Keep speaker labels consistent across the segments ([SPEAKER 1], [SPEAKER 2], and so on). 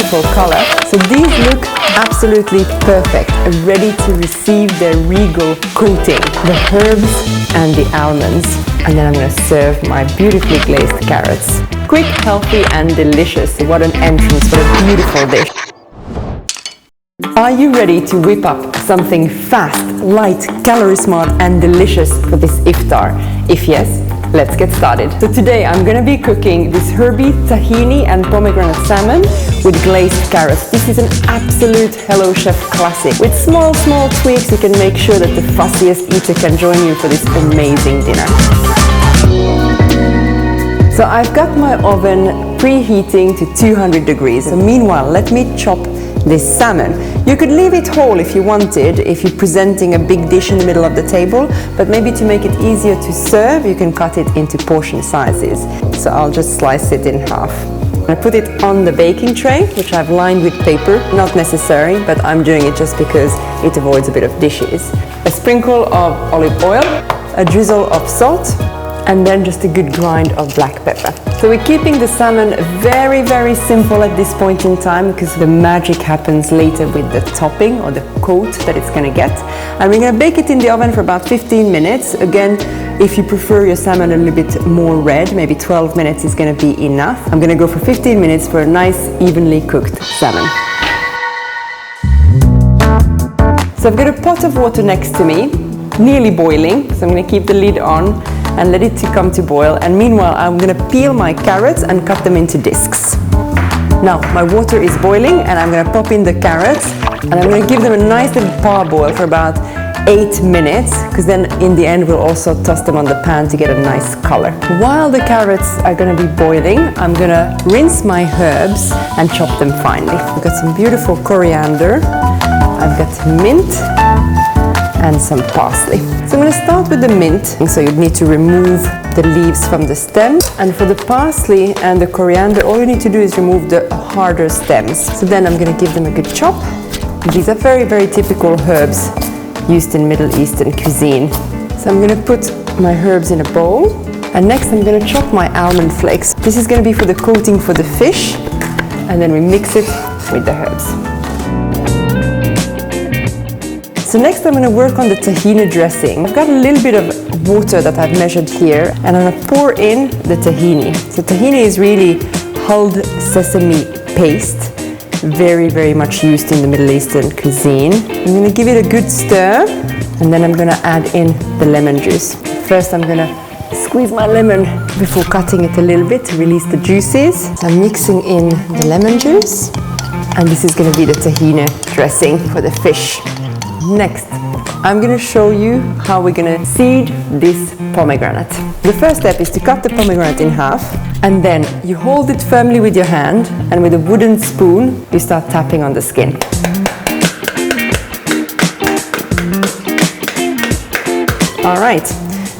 [SPEAKER 1] beautiful color. So these look absolutely perfect, ready to receive their regal coating. The herbs and the almonds. And then I'm going to serve my beautifully glazed carrots. Quick, healthy and delicious. What an entrance for a beautiful dish. Are you ready to whip up something fast, light, calorie smart and delicious for this iftar? If yes, let's get started. So today I'm going to be cooking this Herby, tahini and pomegranate salmon with glazed carrots. This is an absolute Hello Chef classic. With small tweaks you can make sure that the fussiest eater can join you for this amazing dinner. So I've got my oven preheating to 200 degrees. So meanwhile, let me chop this salmon. You could leave it whole if you wanted, if you're presenting a big dish in the middle of the table, but maybe to make it easier to serve, you can cut it into portion sizes. So I'll just slice it in half. I put it on the baking tray, which I've lined with paper. Not necessary, but I'm doing it just because it avoids a bit of dishes. A sprinkle of olive oil, a drizzle of salt, and then just a good grind of black pepper. So we're keeping the salmon very simple at this point in time because the magic happens later with the topping or the coat that it's going to get. And we're going to bake it in the oven for about 15 minutes. Again, if you prefer your salmon a little bit more red, maybe 12 minutes is going to be enough. I'm going to go for 15 minutes for a nice evenly cooked salmon. So I've got a pot of water next to me, nearly boiling, so I'm going to keep the lid on and let it to come to boil. And meanwhile, I'm going to peel my carrots and cut them into discs. Now, my water is boiling and I'm going to pop in the carrots and I'm going to give them a nice little parboil for about 8 minutes, because then in the end we'll also toss them on the pan to get a nice color. While the carrots are going to be boiling, I'm going to rinse my herbs and chop them finely. I've got some beautiful coriander, I've got mint, and some parsley. So I'm going to start with the mint. So you'd need to remove the leaves from the stem. And for the parsley and the coriander, all you need to do is remove the harder stems. So then I'm going to give them a good chop. These are very typical herbs used in Middle Eastern cuisine. So I'm going to put my herbs in a bowl. And next I'm going to chop my almond flakes. This is going to be for the coating for the fish. And then we mix it with the herbs. So next I'm going to work on the tahini dressing. I've got a little bit of water that I've measured here and I'm going to pour in the tahini. So tahini is really hulled sesame paste, very much used in the Middle Eastern cuisine. I'm going to give it a good stir and then I'm going to add in the lemon juice. First I'm going to squeeze my lemon before cutting it a little bit to release the juices. So I'm mixing in the lemon juice and this is going to be the tahini dressing for the fish. Next, I'm going to show you how we're going to seed this pomegranate. The first step is to cut the pomegranate in half and then you hold it firmly with your hand and with a wooden spoon you start tapping on the skin. Alright,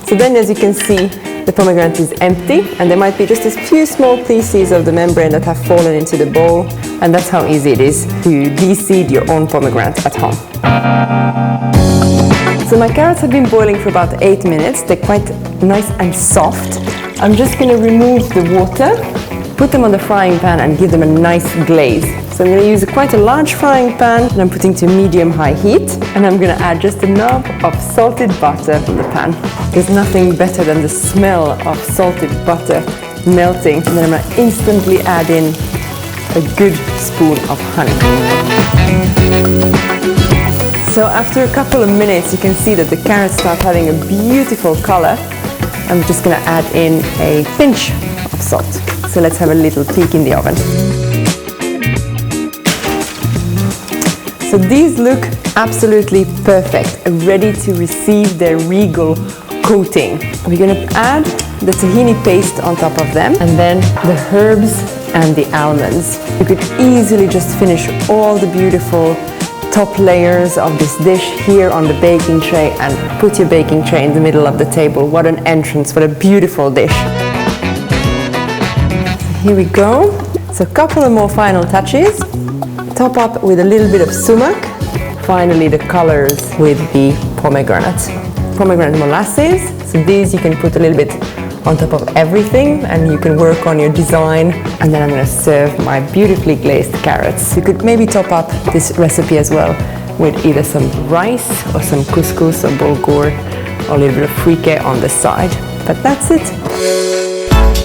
[SPEAKER 1] so then as you can see the pomegranate is empty and there might be just a few small pieces of the membrane that have fallen into the bowl, and that's how easy it is to de-seed your own pomegranate at home. So my carrots have been boiling for about 8 minutes. They're quite nice and soft. I'm just going to remove the water, put them on the frying pan and give them a nice glaze. So I'm going to use quite a large frying pan and I'm putting to medium-high heat, and I'm going to add just a knob of salted butter in the pan. There's nothing better than the smell of salted butter melting, and then I'm going to instantly add in a good spoon of honey. So after a couple of minutes you can see that the carrots start having a beautiful color. I'm just going to add in a pinch of salt. So let's have a little peek in the oven. So these look absolutely perfect, ready to receive their regal coating. We're going to add the tahini paste on top of them and then the herbs and the almonds. You could easily just finish all the beautiful top layers of this dish here on the baking tray and put your baking tray in the middle of the table. What an entrance, what a beautiful dish. So here we go. So a couple of more final touches. Top up with a little bit of sumac. Finally the colors with the pomegranate molasses. So these you can put a little bit on top of everything, and you can work on your design. And then I'm going to serve my beautifully glazed carrots. You could maybe top up this recipe as well with either some rice or some couscous or bulgur or a little bit of frique on the side. But that's it.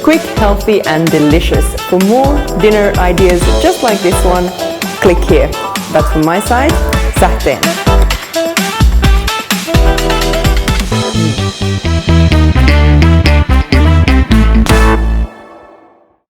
[SPEAKER 1] Quick, healthy and delicious. For more dinner ideas just like this one, click here. But from my side, sahtén.